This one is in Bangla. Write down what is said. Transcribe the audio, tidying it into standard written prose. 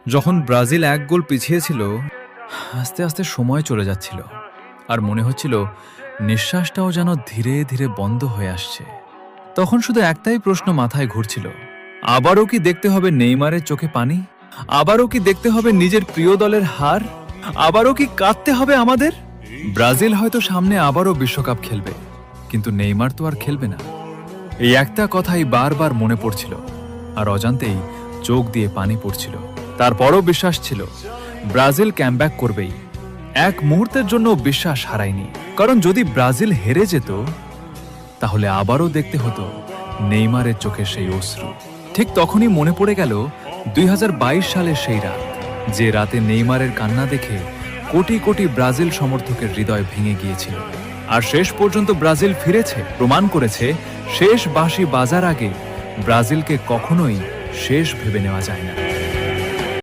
যখন ব্রাজিল 1 গোল পিছিয়ে ছিল, আস্তে আস্তে সময় চলে যাচ্ছিল আর মনে হচ্ছিল নিঃশ্বাসটাও যেন ধীরে ধীরে বন্ধ হয়ে আসছে। তখন শুধু একটাই প্রশ্ন মাথায় ঘুরছিল, আবারও কি দেখতে হবে নেইমারের চোখে পানি? আবারও কি দেখতে হবে নিজের প্রিয় দলের হার? আবারও কি কাঁদতে হবে আমাদের? ব্রাজিল হয়তো সামনে আবারও বিশ্বকাপ খেলবে, কিন্তু নেইমার তো আর খেলবে না। এই একটা কথাই বারবার মনে পড়ছিল আর অজান্তেই চোখ দিয়ে পানি পড়ছিল। তারপরও বিশ্বাস ছিল ব্রাজিল ক্যামব্যাক করবেই। এক মুহূর্তের জন্য বিশ্বাস হারায়নি, কারণ যদি ব্রাজিল হেরে যেত তাহলে আবারও দেখতে হতো নেইমারের চোখে সেই অশ্রু। ঠিক তখনই মনে পড়ে গেল 2022 সালের সেই রাত, যে রাতে নেইমারের কান্না দেখে কোটি কোটি ব্রাজিল সমর্থকের হৃদয় ভেঙে গিয়েছিল। আর শেষ পর্যন্ত ব্রাজিল ফিরেছে, প্রমাণ করেছে শেষ বাঁশি বাজার আগে ব্রাজিলকে কখনোই শেষ ভেবে নেওয়া যায় না।